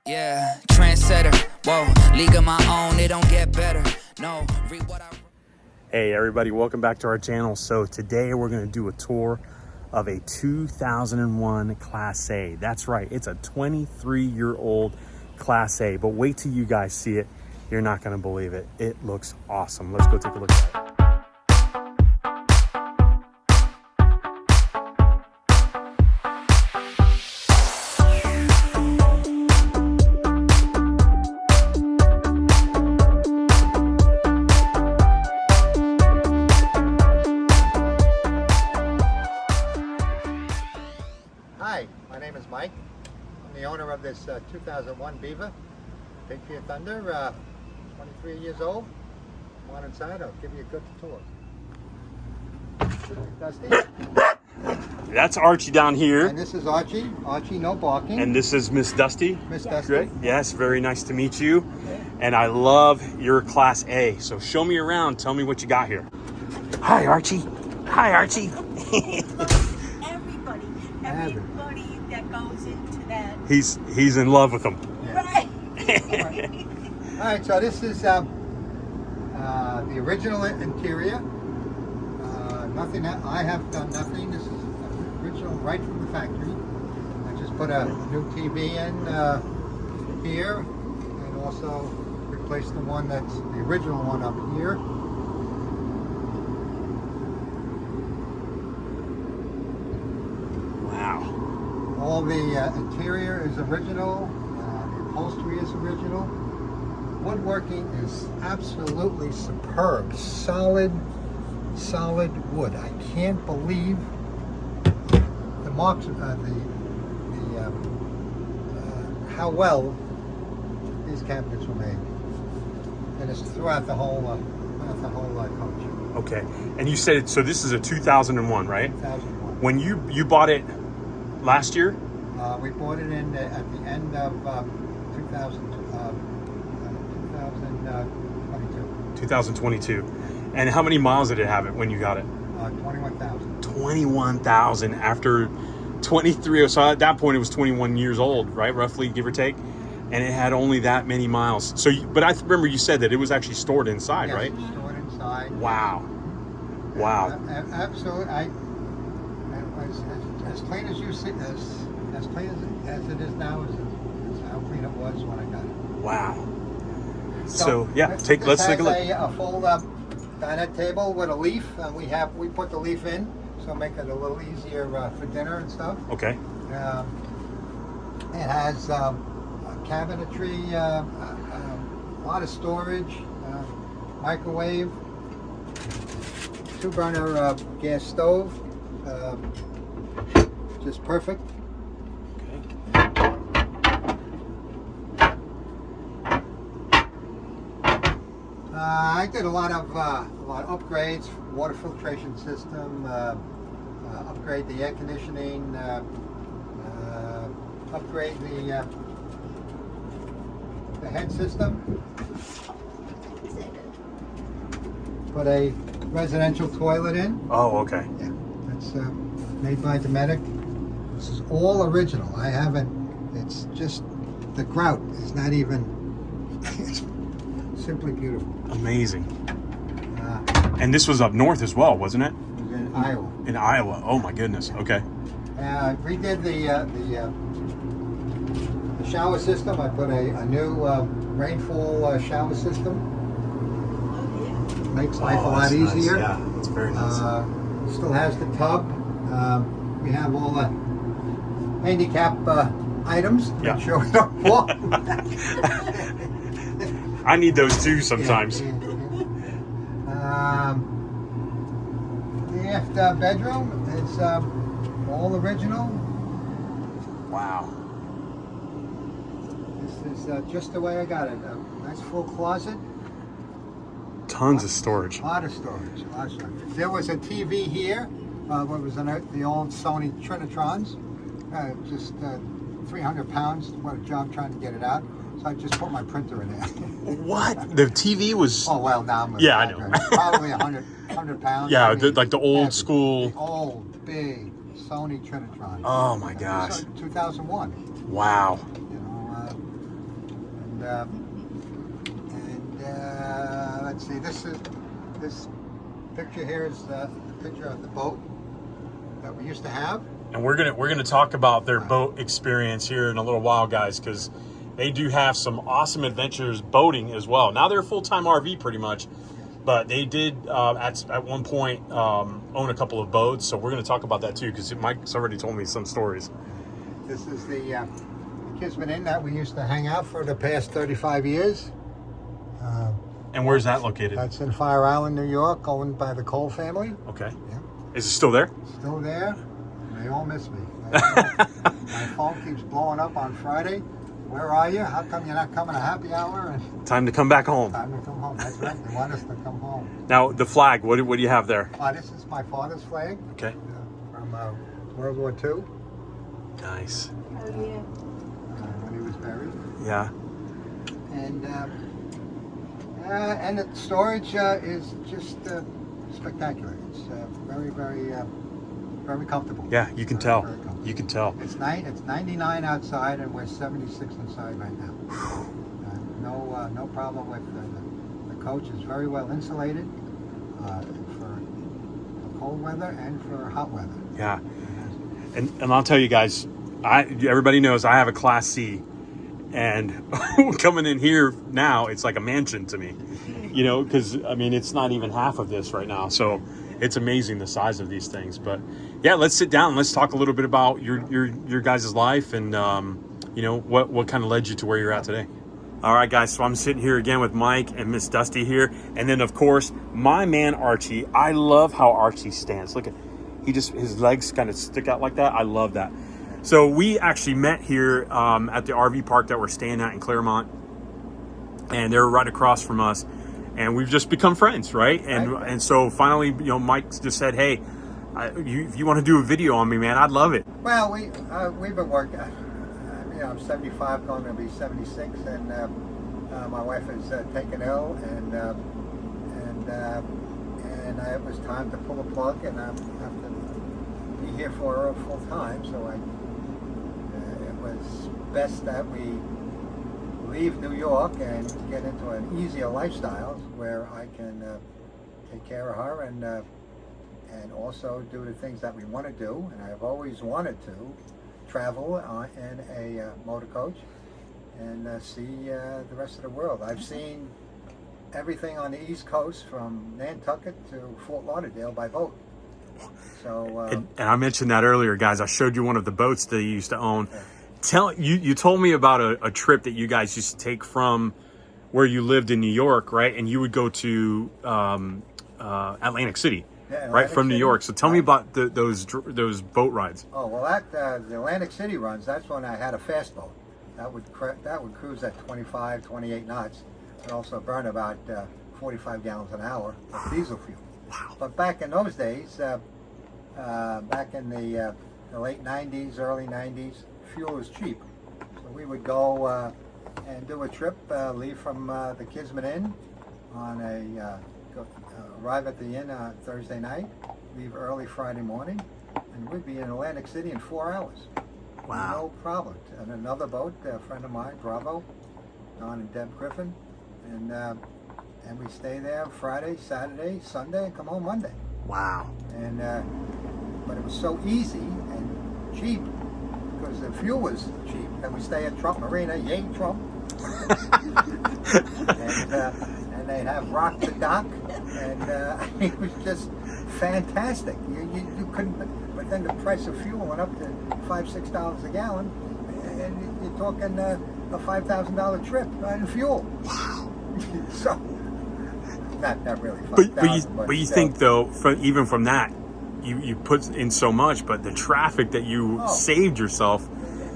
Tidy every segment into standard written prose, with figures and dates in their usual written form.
Yeah, trendsetter. Whoa, league of my own, it don't get better. No, read what I... Hey everybody, welcome back to our channel. So today we're going to do a tour of a 2001 Class A. That's right, it's a 23-year-old Class A, but wait till you guys see it. You're not going to believe it. It looks awesome. Let's go take a look at it. Hi, my name is Mike. I'm the owner of this 2001 Beaver, Patriot Thunder, 23 years old. Come on inside, I'll give you a good tour. Dusty. That's Archie down here. And this is Archie. Archie, no barking. And this is Miss Dusty. Miss Dusty. Right? Yes, very nice to meet you. And I love your Class A. So show me around. Tell me what you got here. Hi, Archie. Hi, Archie. Everybody that goes into that. He's in love with them. Right. All right, so this is the original interior. Nothing, I have done nothing. This is original right from the factory. I just put a new TV in here and also replaced the one that's the original one up here. Wow. All the interior is original, the upholstery is original. Woodworking is absolutely superb. Solid wood. I can't believe the marks, how well these cabinets were made. And it's throughout the whole coach. Okay. And you said, so this is a 2001, right? 2001. When you bought it last year? We bought it in at the end of 2022. And how many miles did it have it when you got it? 21,000. 21,000 after 23. So at that point it was 21 years old, right? Roughly, give or take. And it had only that many miles. So, but I remember you said that it was actually stored inside, Yes, right? Stored inside. Wow. Wow. Absolutely. As clean as you see, as clean as it is now, is how clean it was when I got it. Wow. So yeah, let's take a look. A fold-up dinette table with a leaf, and we put the leaf in, so make it a little easier for dinner and stuff. Okay. It has cabinetry, a lot of storage, microwave, 2-burner gas stove, just perfect. I did a lot of upgrades, water filtration system, upgrade the air conditioning, upgrade the head system, put a residential toilet in. Oh, okay. Yeah, that's made by Dometic. This is all original. I haven't, it's just, the grout is not even, it's simply beautiful. Amazing. And this was up north as well, wasn't it? It was in Iowa. In Iowa. Oh my goodness. Okay. Redid the shower system. I put a new rainfall shower system. Makes life a lot easier. Nice. Yeah, it's very nice. Still has the tub. We have all the handicap items. Yeah. Make sure we don't fall. I need those too sometimes. Yeah. The aft bedroom is all original. Wow. This is just the way I got it. A nice full closet. Tons of storage. A lot of storage. There was a TV here. What was the old Sony Trinitrons? Just 300 pounds. What a job trying to get it out. So I just put my printer in there. What? The TV was... Oh, well, now I'm Yeah, I know. Probably 100 pounds. Yeah, I mean, like the old heavy. school... The old, big Sony Trinitron. Oh, my gosh. 2001. Wow. You know, let's see. This picture here is the picture of the boat that we used to have. And we're gonna talk about their boat experience here in a little while, guys, because they do have some awesome adventures boating as well. Now they're a full-time RV pretty much, but they did at one point own a couple of boats. So we're gonna talk about that too, because Mike's already told me some stories. This is the Kismet Inn that we used to hang out for the past 35 years. And where's that located? That's in Fire Island, New York, owned by the Cole family. Okay. Yeah. Is it still there? Still there. They all miss me. My phone keeps blowing up on Friday. Where are you? How come you're not coming to happy hour? And Time to come back home. time to come home. That's right. They want us to come home. Now the flag. What do you have there? This is my father's flag Okay. from World War II Nice. Oh, yeah. when he was buried. Yeah. And the storage is just spectacular. It's very, very, very comfortable. Yeah, you can Very, tell. very comfortable. You can tell. It's 99 outside, and we're 76 inside right now. No problem with the coach. Is very well insulated for cold weather and for hot weather. Yeah. And I'll tell you guys, everybody knows I have a Class C, and coming in here now, it's like a mansion to me. You know, because I mean, it's not even half of this right now. So it's amazing the size of these things. But yeah, let's sit down. Let's talk a little bit about your guys' life and you know, what kind of led you to where you're at today. All right, guys. So I'm sitting here again with Mike and Miss Dusty here, and then of course my man Archie. I love how Archie stands. Look at his legs kind of stick out like that. I love that. So we actually met here at the RV park that we're staying at in Claremont, and they're right across from us. And we've just become friends, right? And so finally, you know, Mike just said, "Hey, if you want to do a video on me, man, I'd love it." Well, we've been working. I'm 75, going to be 76, and my wife is taken ill, and it was time to pull a plug, and I have to be here for her full time. So it was best that we leave New York and get into an easier lifestyle where I can take care of her and also do the things that we want to do. And I've always wanted to travel in a motor coach and see the rest of the world. I've seen everything on the East Coast from Nantucket to Fort Lauderdale by boat. So and I mentioned that earlier, guys. I showed you one of the boats that you used to own. You told me about a trip that you guys used to take from where you lived in New York, right? And you would go to Atlantic City, right, from New York. So tell me about those boat rides. Oh, well, the Atlantic City runs, that's when I had a fast boat. That would cruise at 25, 28 knots, and also burn about 45 gallons an hour of diesel fuel. Wow. But back in those days, back in the late 90s, early 90s, fuel was cheap. So we would go and do a trip, leave from the Kismet Inn on arrive at the inn Thursday night, leave early Friday morning, and we'd be in Atlantic City in 4 hours. Wow. No problem. And another boat, a friend of mine, Bravo, Don and Deb Griffin, and we stay there Friday, Saturday, Sunday, and come home Monday. Wow. And but it was so easy and cheap because the fuel was cheap, and we stay at Trump Marina, yay Trump. And they'd have rock the dock, and it was just fantastic. You couldn't, but then the price of fuel went up to $5-6 a gallon, and you're talking a $5,000 trip in fuel. Wow. So not really $5,000, but you think though, even from that, you put in so much, but the traffic that you saved yourself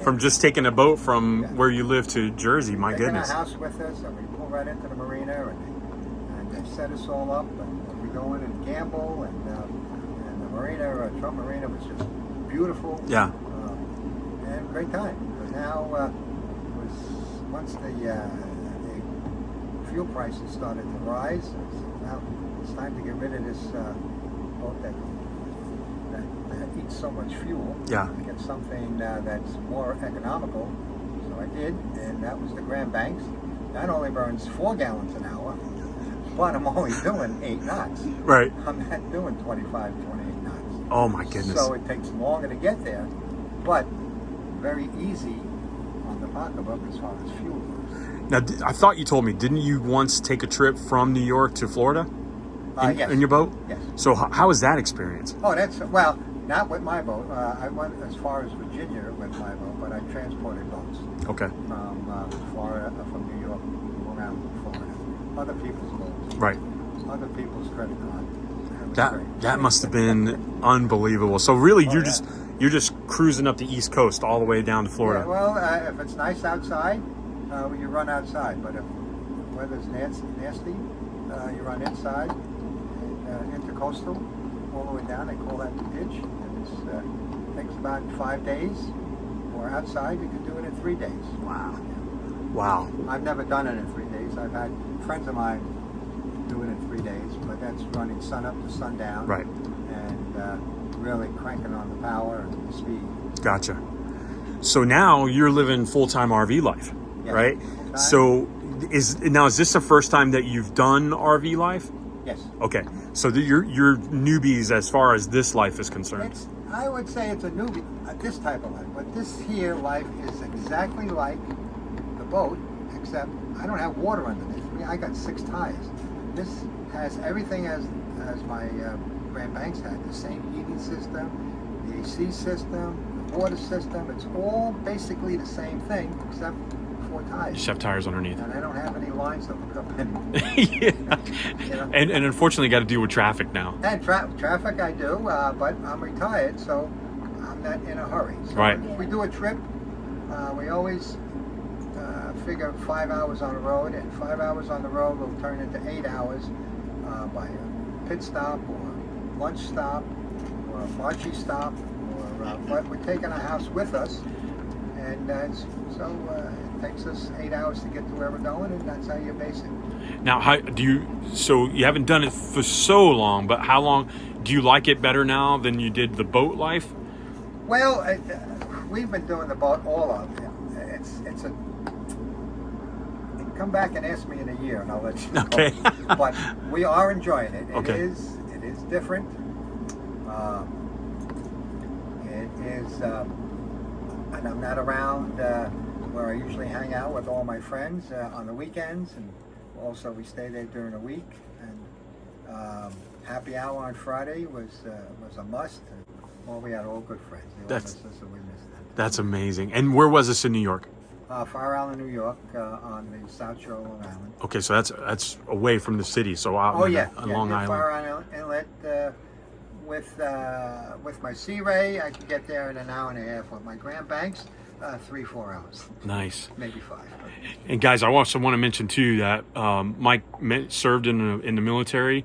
from just taking a boat from where you live to Jersey, my goodness. Taking a house with us, and we pull right into the marina, and they set us all up, and we go in and gamble, and the marina, Trump Marina, was just beautiful. Yeah. And great time. But now, once the fuel prices started to rise, now it's time to get rid of this boat that eats so much fuel. Yeah. Get something that's more economical. So I did, and that was the Grand Banks. that only burns 4 gallons an hour, but I'm only doing 8 knots. Right. I'm not doing 25, 28 knots. Oh my goodness. So it takes longer to get there, but very easy on the pocketbook as far as fuel goes. Now, I thought you told me, didn't you once take a trip from New York to Florida Yes. in your boat? Yes. So how was that experience? Oh, that's, well, not with my boat. I went as far as Virginia with my boat, but I transported boats Okay. from Florida, from New York, around Florida. Other people's boats. Right. Other people's credit card. Was That great. that must have been unbelievable. So really, Oh, you're yeah. just cruising up the East Coast all the way down to Florida. Yeah, well, if it's nice outside, you run outside. But if weather's nasty, you run inside. And intercoastal, all the way down. They call that the ditch. And it takes about 5 days. Or outside, you can do it in 3 days. Wow. Wow. I've never done it in 3 days. I've had friends of mine do it in 3 days, but that's running sun up to sundown. Right. And really cranking on the power and the speed. Gotcha. So now you're living full-time RV life, Yeah, right? full-time. So is this the first time that you've done RV life? Yes. Okay. So you're newbies as far as this life is concerned. I would say it's a newbie, this type of life. But this here life is exactly like the boat, except I don't have water underneath me. I got 6 tires. This has everything as my Grand Banks had. The same heating system, the AC system, the water system. It's all basically the same thing, except 4 tires. Just have tires underneath. And I don't have any lines to look up in. Yeah. You know? And unfortunately, got to deal with traffic now. And traffic I do, but I'm retired, so I'm not in a hurry. So Right. if we do a trip, we always figure 5 hours on the road, and 5 hours on the road will turn into 8 hours by a pit stop or lunch stop or a Archie stop, or but we're taking our house with us, and it takes us 8 hours to get to where we're going, and that's how you base it. Now, how do you? So you haven't done it for so long, but how long do you like it better now than you did the boat life? Well, we've been doing the boat all of it. It's a. Come back and ask me in a year, and I'll let you know. Okay. But we are enjoying it. Okay. It is different. It is, and I'm not around where I usually hang out with all my friends on the weekends, and also we stay there during the week. And happy hour on Friday was a must. Well, we had all good friends. They all missed us, so we missed them. That's amazing. And where was this in New York? Fire Island, New York, on the South Shore of Long Island. Okay, so that's away from the city, so out Oh on yeah, Long Island. Fire Island Inlet. With my Sea Ray, I could get there in an hour and a half. With my Grand Banks, 3-4 hours, Nice. maybe 5. And guys, I also want to mention too that Mike served in the military,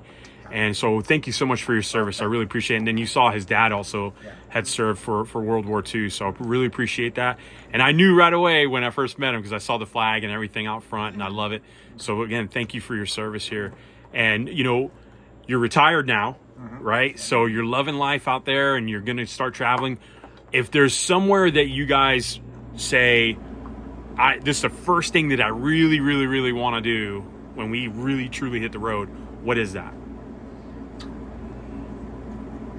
and so thank you so much for your service. I really appreciate it. And then you saw his dad also had served for World War II, so I really appreciate that. And I knew right away when I first met him because I saw the flag and everything out front, and I love it. So again, thank you for your service here. And you know, you're retired now, right? So you're loving life out there, and you're going to start traveling. If there's somewhere that you guys say, this is the first thing that I really, really, really want to do when we really, truly hit the road, what is that?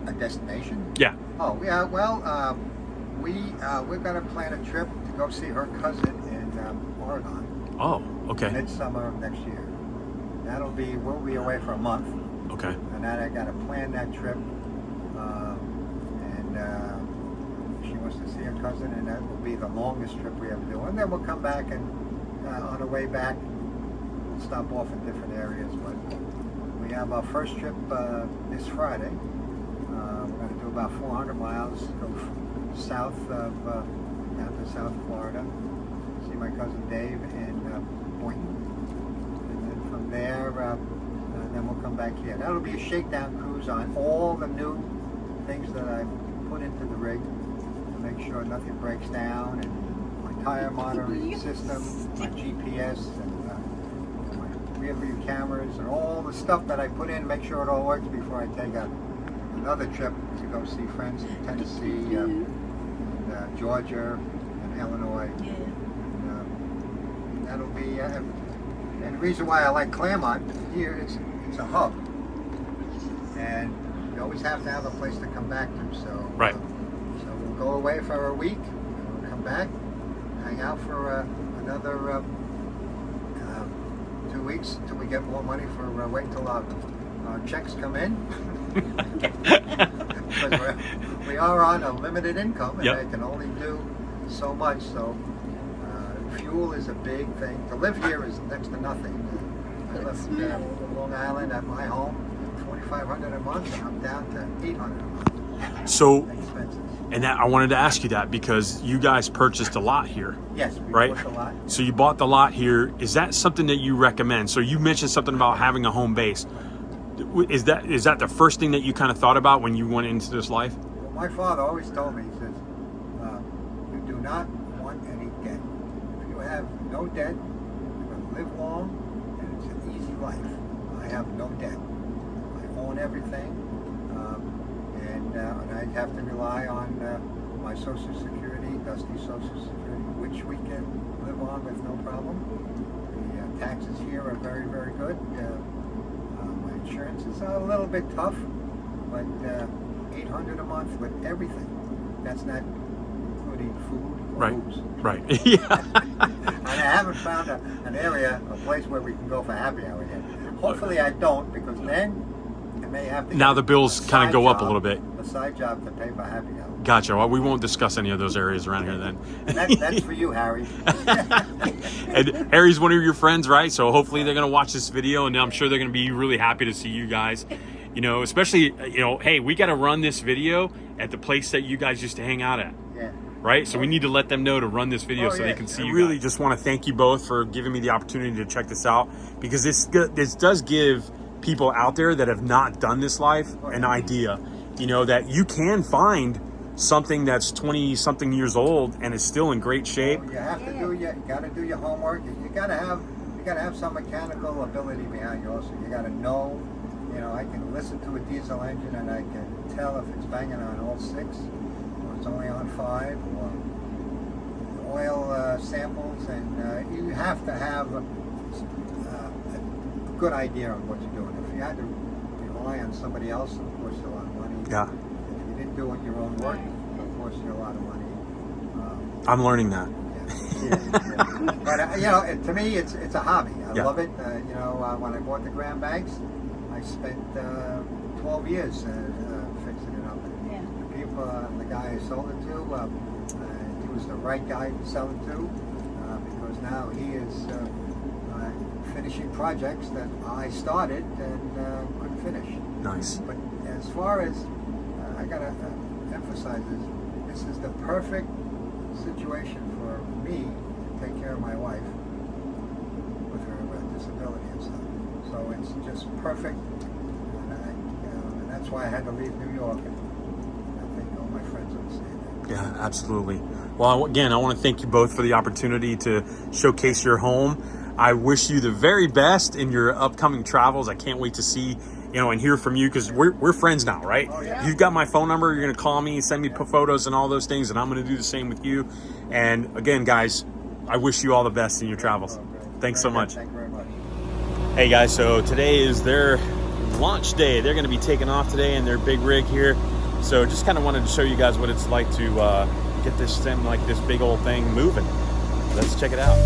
A destination? Yeah. Oh yeah. Well, we're gonna plan a trip to go see her cousin in Oregon. Oh, okay. Midsummer of next year. We'll be away for a month. Okay. And then I got to plan that trip, and she wants to see her cousin, and that will be the longest trip we ever do. And then we'll come back, and on the way back, we'll stop off in different areas. But we have our first trip this Friday. We're going to do about 400 miles, go south of down to South Florida, see my cousin Dave in Boynton, and then from there. Then we'll come back here. That'll be a shakedown cruise on all the new things that I've put into the rig to make sure nothing breaks down, and my tire monitoring system, my GPS, and my rear view cameras, and all the stuff that I put in to make sure it all works before I take another trip to go see friends in Tennessee, and Georgia, and Illinois. Yeah. And that'll be And the reason why I like Claremont, here it's a hub. And you always have to have a place to come back to. So, Right. So we'll go away for a week, and we'll come back, hang out for another 2 weeks until we get more money for wait till our checks come in. Because we are on a limited income, and Yep. I can only do so much. So fuel is a big thing. To live here is next to nothing. I left Long Island at my home, $2,500 a month, and I'm down to $800 a month. So, Expenses. and that, I wanted to ask you that because you guys purchased a lot here. Yes, we Right. bought a lot. So you bought the lot here. Is that something that you recommend? So you mentioned something about having a home base. Is that the first thing that you kind of thought about when you went into this life? Well, my father always told me, he says, you do not want any debt. If you have no debt, you're going to live long, and it's an easy life. I have no debt. I own everything, and I have to rely on my Social Security, Dusty Social Security, which we can live on with no problem. The taxes here are very, very good. My insurance is a little bit tough, but $800 a month with everything. That's not including food or Right. booze. Right. Yeah. And I haven't found an area, a place where we can go for happy hour yet. Hopefully I don't, because then I may have to Now get the bills a kind of side go up a job- little bit. A side job to pay for happy hour. Gotcha. Well, we won't discuss any of those areas around here then. That's for you, Harry. And Harry's one of your friends, right? So hopefully they're going to watch this video, and I'm sure they're going to be really happy to see you guys. You know, especially, you know, hey, we got to run this video at the place that you guys used to hang out at. Yeah. Right? So we need to let them know to run this video so they can see you. I really just want to thank you both for giving me the opportunity to check this out, because this does give people out there that have not done this life an idea, you know, that you can find something that's 20 something years old and is still in great shape. You have to do you got to do your homework. You got to have some mechanical ability behind you also. You got to know, you know, I can listen to a diesel engine and I can tell if it's banging on all 6 or it's only on 5, or oil samples, and you have to have a good idea of what you're doing. If you had to rely on somebody else, it would cost you a lot of money. Yeah. If you didn't do it your own work, it would cost you a lot of money. I'm learning that. Yeah. But you know, to me, it's a hobby. I Yeah. love it. You know, when I bought the Graham bags, I spent 12 years fixing it up. Yeah. The people, the guy I sold it to, he was the right guy to sell it to, because now he is finishing projects that I started and couldn't finish. Nice. But as far as I gotta emphasize this is the perfect situation for me to take care of my wife with her disability and stuff. So it's just perfect, and that's why I had to leave New York. And I think all my friends understand that. Yeah, absolutely. Well, again, I want to thank you both for the opportunity to showcase your home. I wish you the very best in your upcoming travels. I can't wait to see, you know, and hear from you, because we're friends now, right? Oh, yeah. You've got my phone number. You're going to call me, send me photos and all those things, and I'm going to do the same with you. And again, guys, I wish you all the best in your travels. Thanks so much. Thank you very much. Hey guys, so today is their launch day. They're going to be taking off today in their big rig here. So just kind of wanted to show you guys what it's like to get this thing, like this big old thing, moving. Let's check it out.